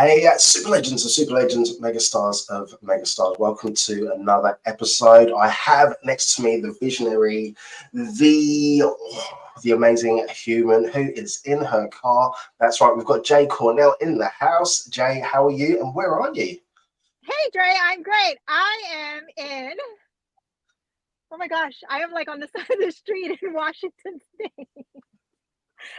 Hey, super legends, megastars of megastars. Welcome to another episode. I have next to me the visionary, the the amazing human who is in her car. That's right, we've got Jay Cornell in the house. Jay, how are you, and where are you? Hey Dre, I'm great. I am in, oh my gosh, I am like on the side of the street in Washington State.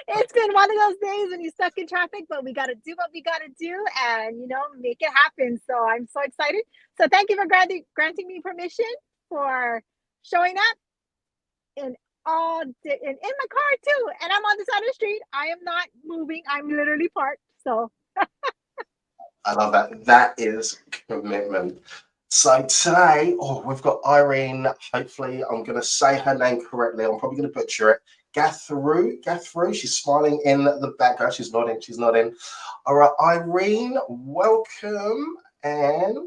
It's been one of those days when you're stuck in traffic, but we got to do what we got to do and, make it happen. So I'm so excited. So thank you for granting me permission for showing up in in my car too. And I'm on the side of the street. I am not moving. I'm literally parked. So I love that. That is commitment. So today, we've got Irene. Hopefully, I'm going to say her name correctly. I'm probably going to butcher it. Gathuru. She's smiling in the background. She's nodding. She's nodding. All right, Irene, welcome. And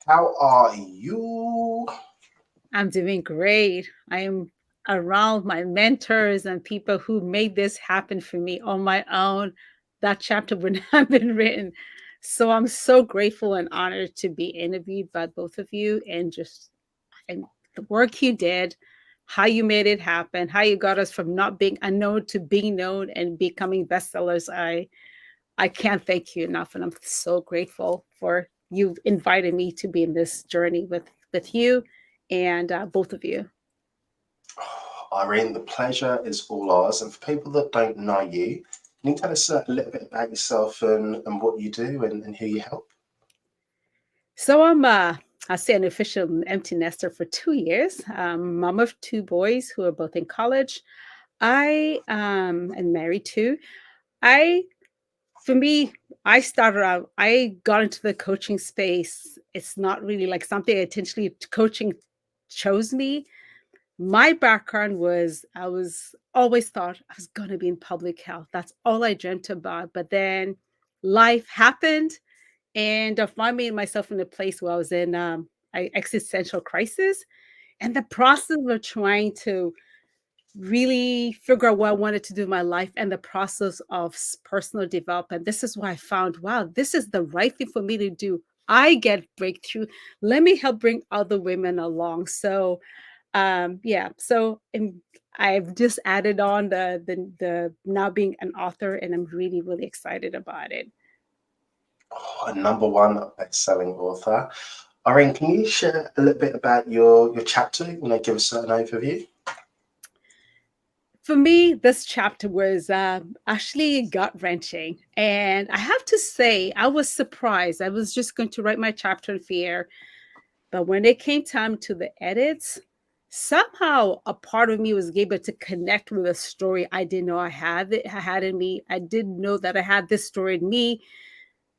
how are you? I'm doing great. I am around my mentors and people who made this happen for me on my own. That chapter would not have been written. So I'm so grateful and honored to be interviewed by both of you and the work you did, how you made it happen, how you got us from not being unknown to being known and becoming bestsellers. I can't thank you enough, and I'm so grateful for you inviting me to be in this journey with you and both of you. Irene, the pleasure is all ours. And for people that don't know you, can you tell us a little bit about yourself and what you do and who you help? So I say an official empty nester for 2 years. Mom of two boys who are both in college. I am married too. I for me, I started out. I got into the coaching space. It's not really like something intentionally coaching chose me. My background was I was always thought I was going to be in public health. That's all I dreamt about. But then life happened and I finally made myself in a place where I was in existential crisis. And the process of trying to really figure out what I wanted to do in my life and the process of personal development. This is why I found, wow, this is the right thing for me to do. I get breakthrough. Let me help bring other women along. So yeah, so I've just added on the now being an author, and I'm really excited about it. A number one best-selling author. Irene, can you share a little bit about your chapter? Give us an overview. For me, this chapter was actually gut wrenching, and I have to say, I was surprised. I was just going to write my chapter in fear, but when it came time to the edits, somehow a part of me was able to connect with a story I didn't know I had in me. I didn't know that I had this story in me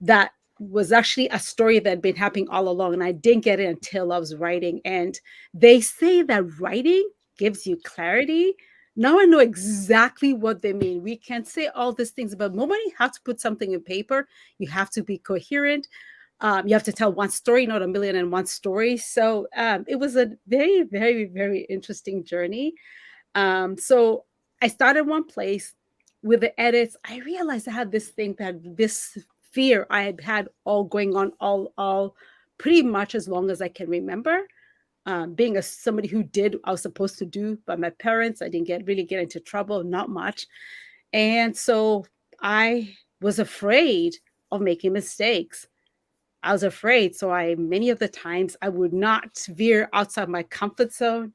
that was actually a story that had been happening all along, and I didn't get it until I was writing. And they say that writing gives you clarity. Now I know exactly what they mean. We can say all these things, but the moment you have to put something in paper, you have to be coherent. You have to tell one story, not a million and one stories. So it was a very interesting journey. So I started one place with the edits. I realized I had this thing that this fear I had had all going on all pretty much as long as I can remember. Being somebody who did I was supposed to do by my parents, I didn't really get into trouble, not much, and so I was afraid of making mistakes. I was afraid, so I many of the times I would not veer outside my comfort zone.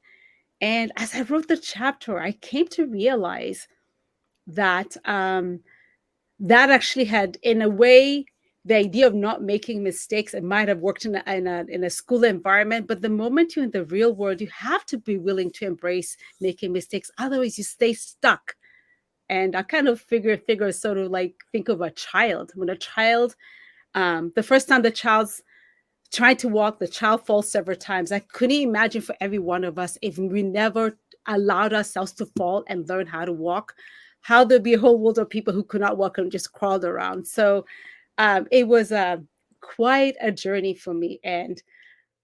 And as I wrote the chapter, I came to realize that that actually had, in a way, the idea of not making mistakes. It might have worked in a school environment, but the moment you're in the real world, you have to be willing to embrace making mistakes. Otherwise, you stay stuck. And I kind of figure sort of like think of a child. When a child, the first time the child's trying to walk, the child falls several times. I couldn't imagine for every one of us if we never allowed ourselves to fall and learn how to walk, how there'd be a whole world of people who could not walk and just crawled around. So it was quite a journey for me. And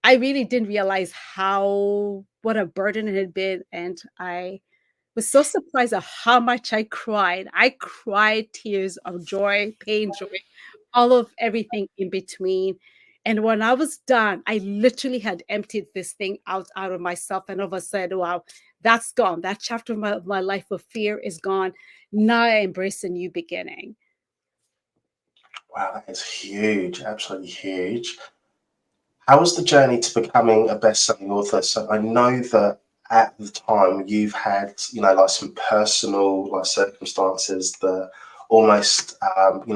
I really didn't realize what a burden it had been. And I was so surprised at how much I cried. I cried tears of joy, pain, joy, all of everything in between. And when I was done, I literally had emptied this thing out of myself. And all of a sudden, wow, that's gone. That chapter of my life of fear is gone. Now I embrace a new beginning. Wow, that is huge, absolutely huge. How was the journey to becoming a best-selling author? So I know that at the time you've had, like some personal like circumstances that almost,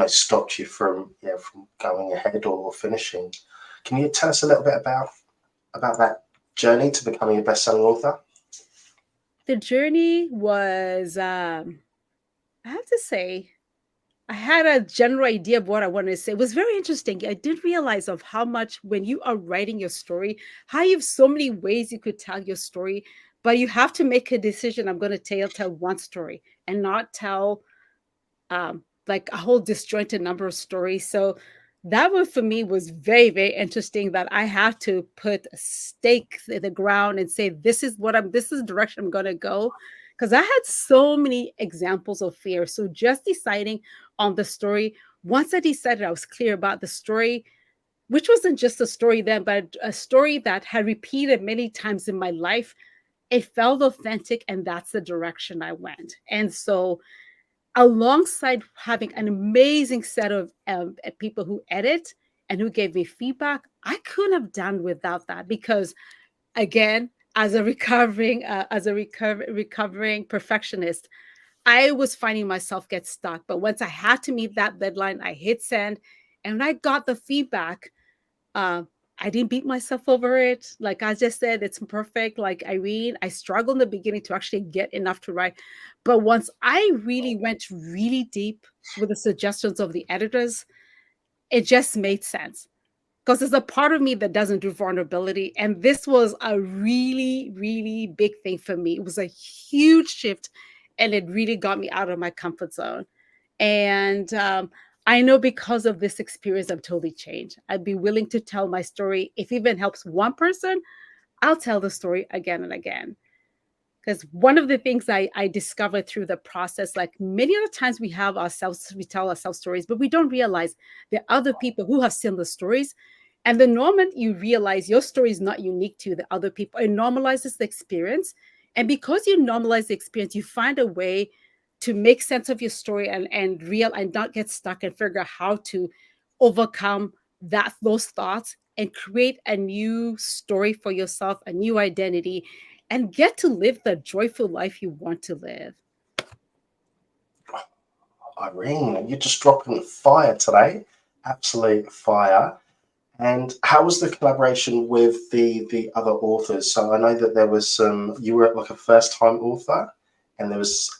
stopped you from, from going ahead or finishing. Can you tell us a little bit about that journey to becoming a best-selling author? The journey was, I have to say, I had a general idea of what I wanted to say. It was very interesting. I didn't realize of how much when you are writing your story, how you have so many ways you could tell your story, but you have to make a decision. I'm going to tell one story and not tell like a whole disjointed number of stories. So that one for me was very, very interesting that I have to put a stake in the ground and say, this is the direction I'm going to go. Because I had so many examples of fear. So just deciding on the story, once I decided I was clear about the story, which wasn't just a story then, but a story that had repeated many times in my life, it felt authentic. And that's the direction I went. And so alongside having an amazing set of people who edit and who gave me feedback, I couldn't have done without that because, again, as a recovering perfectionist, I was finding myself get stuck. But once I had to meet that deadline, I hit send, and when I got the feedback, uh, I didn't beat myself over it. Like I just said, it's perfect. Like Irene, I struggled in the beginning to actually get enough to write. But once I really went really deep with the suggestions of the editors, it just made sense. Because there's a part of me that doesn't do vulnerability. And this was a really, really big thing for me. It was a huge shift and it really got me out of my comfort zone. And I know because of this experience, I've totally changed. I'd be willing to tell my story. If it even helps one person, I'll tell the story again and again. Because one of the things I discovered through the process, like many of the times we tell ourselves stories, but we don't realize there are other people who have similar stories. And the moment you realize your story is not unique to the other people, it normalizes the experience. And because you normalize the experience, you find a way to make sense of your story and not get stuck and figure out how to overcome those thoughts and create a new story for yourself, a new identity, and get to live the joyful life you want to live. Irene, you're just dropping fire today. Absolute fire. And how was the collaboration with the other authors? So I know that there was some. You were like a first time author, and there was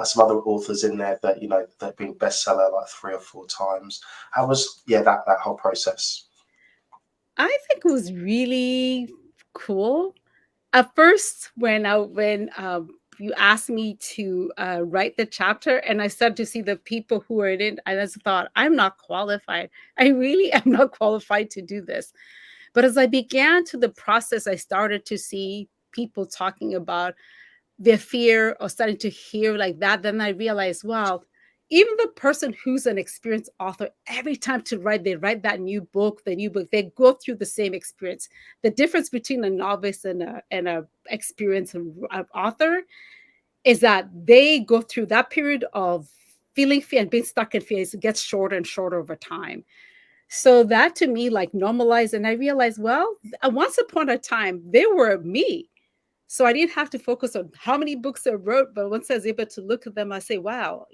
some other authors in there that that have been bestseller like 3 or 4 times. How was that whole process? I think it was really cool. At first, when you asked me to write the chapter, and I started to see the people who are in it, I just thought, I'm not qualified. I really am not qualified to do this. But as I began to the process, I started to see people talking about their fear or starting to hear like that. Then I realized, wow, even the person who's an experienced author, every time to write, they write that new book, they go through the same experience. The difference between a novice and a experienced author is that they go through that period of feeling fear and being stuck in fear. It gets shorter and shorter over time. So that to me like normalized, and I realized, well, once upon a time, they were me. So I didn't have to focus on how many books I wrote, but once I was able to look at them, I say, wow,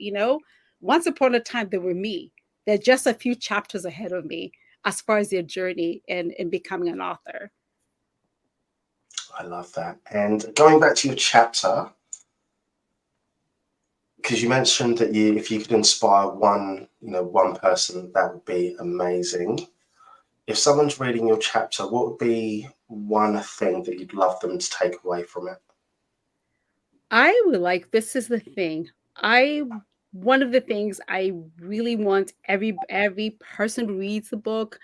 once upon a time, they were me. They're just a few chapters ahead of me as far as their journey in becoming an author. I love that. And going back to your chapter, because you mentioned that if you could inspire one person, that would be amazing. If someone's reading your chapter, what would be one thing that you'd love them to take away from it? I would like, this is the thing. I One of the things I really want every person who reads the book,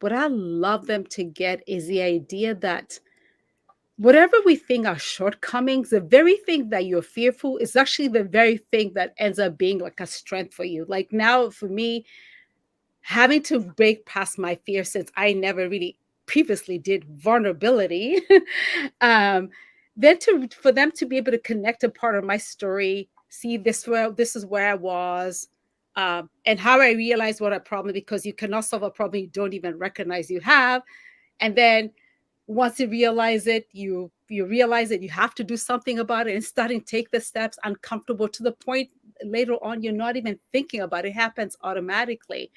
what I love them to get is the idea that whatever we think are shortcomings, the very thing that you're fearful is actually the very thing that ends up being like a strength for you. Like now, for me, having to break past my fear since I never really previously did vulnerability, um, then to for them to be able to connect a part of my story, see this is where I was, and how I realized what a problem because you cannot solve a problem you don't even recognize you have, and then once you realize it, you realize that you have to do something about it and starting to take the steps uncomfortable to the point later on you're not even thinking about it. It happens automatically.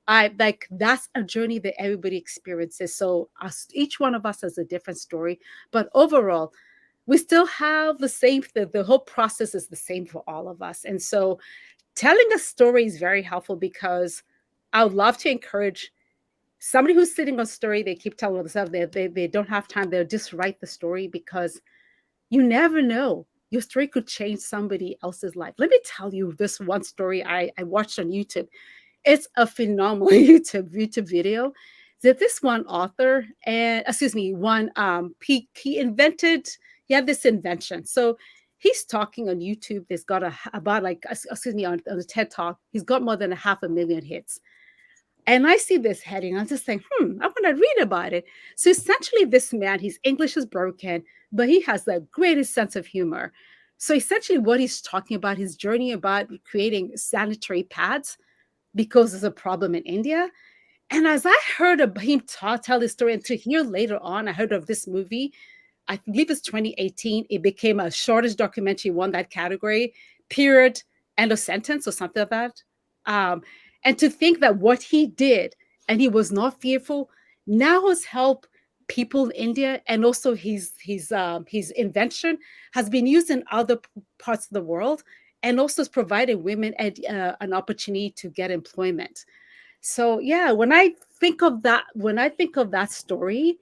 I like that's a journey that everybody experiences. So us, each one of us has a different story, but overall, we still have the same. The whole process is the same for all of us, and so telling a story is very helpful because I would love to encourage somebody who's sitting on story. They keep telling themselves they don't have time. They'll just write the story because you never know. Your story could change somebody else's life. Let me tell you this one story I watched on YouTube. It's a phenomenal YouTube video. That this one author and excuse me, one he invented he had this invention. So he's talking on YouTube. There's got about like excuse me on the TED Talk. He's got more than 500,000 hits. And I see this heading. I'm just saying, I want to read about it. So essentially, this man, his English is broken, but he has the greatest sense of humor. So essentially, what he's talking about, his journey about creating sanitary pads because there's a problem in India. And as I heard of him tell this story, and to hear later on, I heard of this movie. I believe it's 2018. It became a shortest documentary, won that category, period, end of sentence, or something like that. Um, and to think that what he did, and he was not fearful, now has helped people in India, and also his invention has been used in other parts of the world, and also has provided women an opportunity to get employment. So yeah, when I think of that story,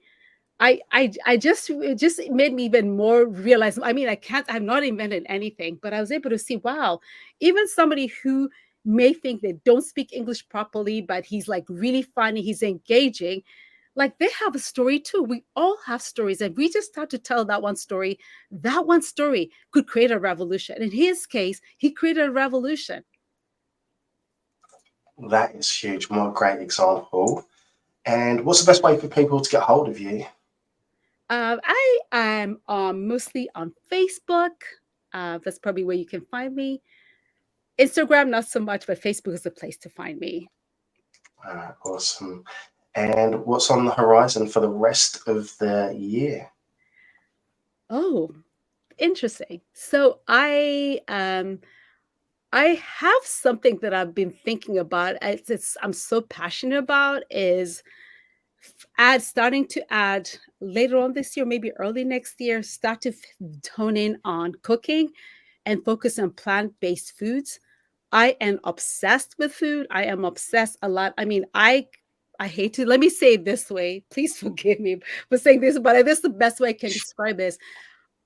I just it just made me even more realize. I mean, I've not invented anything, but I was able to see, wow, even somebody who may think they don't speak English properly, but he's like really funny, he's engaging, like they have a story too. We all have stories, and we just start to tell that one story could create a revolution. In his case, he created a revolution. That is huge. What a great example. And what's the best way for people to get hold of you? I am mostly on Facebook. That's probably where you can find me. Instagram, not so much, but Facebook is the place to find me. Awesome. And what's on the horizon for the rest of the year? Oh, interesting. So I have something that I've been thinking about. I'm so passionate about is starting to add later on this year, maybe early next year, start to tone in on cooking and focus on plant-based foods. I am obsessed with food. I am obsessed a lot. I mean, I hate to let me say it this way. Please forgive me for saying this, but this is the best way I can describe this.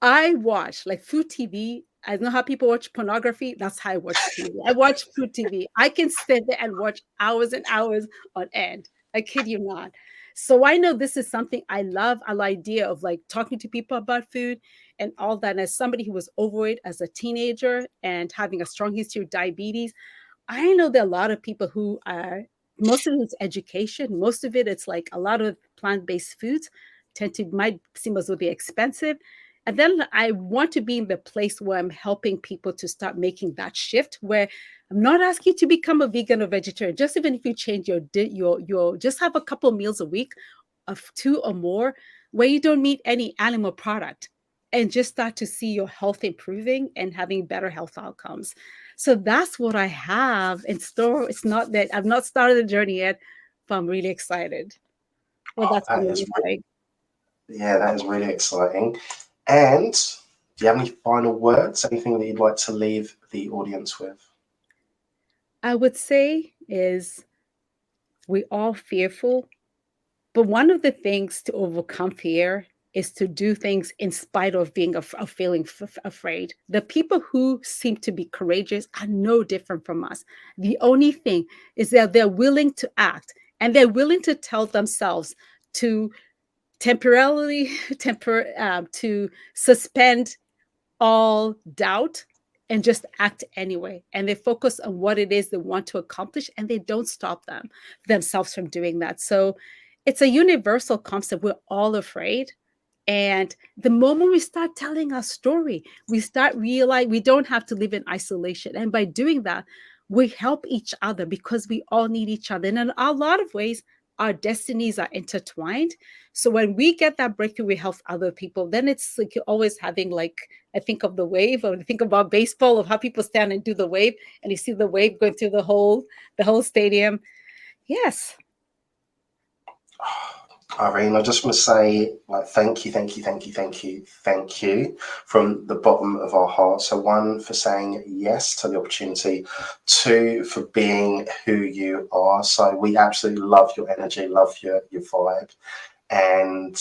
I watch like food TV. I know how people watch pornography. That's how I watch TV. I watch food TV. I can sit there and watch hours and hours on end. I kid you not. So I know this is something I love. An idea of like talking to people about food and all that. And as somebody who was overweight as a teenager and having a strong history of diabetes, I know there are a lot of people who are, most of it's education. Most of it's like a lot of plant-based foods might seem as though they're expensive. And then I want to be in the place where I'm helping people to start making that shift where I'm not asking you to become a vegan or vegetarian. Just even if you change your just have a couple meals a week of 2 or more where you don't meet any animal product and just start to see your health improving and having better health outcomes. So that's what I have in store. It's not that I've not started the journey yet, but I'm really excited. Well, Oh, that's what that it is looks like. yeah, that is really exciting. And do you have any final words? Anything that you'd like to leave the audience with? I would say is we all fearful, but one of the things to overcome fear is to do things in spite of being of feeling afraid. The people who seem to be courageous are no different from us. The only thing is that they're willing to act and they're willing to tell themselves to temporarily to suspend all doubt and just act anyway. And they focus on what it is they want to accomplish, and they don't stop themselves from doing that. So it's a universal concept. We're all afraid. And the moment we start telling our story, we start realizing we don't have to live in isolation. And by doing that, we help each other because we all need each other. And in a lot of ways, our destinies are intertwined. So when we get that breakthrough, we help other people. Then it's like you're always having, like, I think of the wave, or I think about baseball, of how people stand and do the wave, and you see the wave going through the whole stadium. Yes. Irene, I just want to say, like, thank you from the bottom of our hearts. So, one, for saying yes to the opportunity. Two, for being who you are. So we absolutely love your energy, love your vibe. And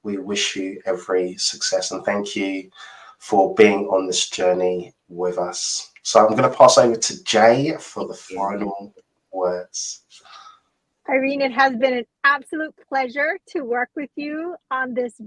we wish you every success. And thank you for being on this journey with us. So I'm going to pass over to Jay for the final words. Irene, it has been an absolute pleasure to work with you on this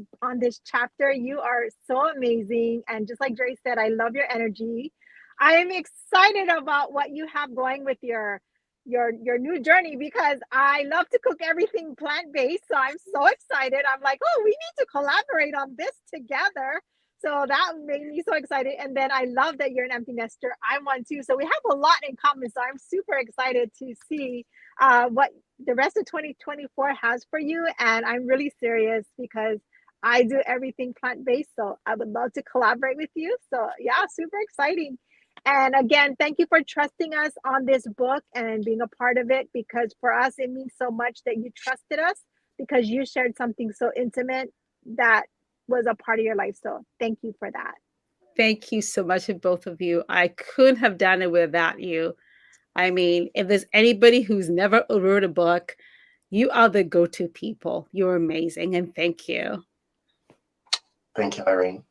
chapter. You are so amazing, and just like Dre said, I love your energy. I am excited about what you have going with your new journey, because I love to cook everything plant-based. So I'm so excited. I'm like, oh, we need to collaborate on this together. So that made me so excited. And then I love that you're an empty nester. I'm one too. So we have a lot in common. So I'm super excited to see what the rest of 2024 has for you. And I'm really serious because I do everything plant-based. So I would love to collaborate with you. So yeah, super exciting. And again, thank you for trusting us on this book and being a part of it, because for us, it means so much that you trusted us, because you shared something so intimate that was a part of your life. So thank you for that. Thank you so much to both of you. I couldn't have done it without you. I mean, if there's anybody who's never wrote a book, you are the go-to people. You're amazing. And thank you. Thank you, Irene.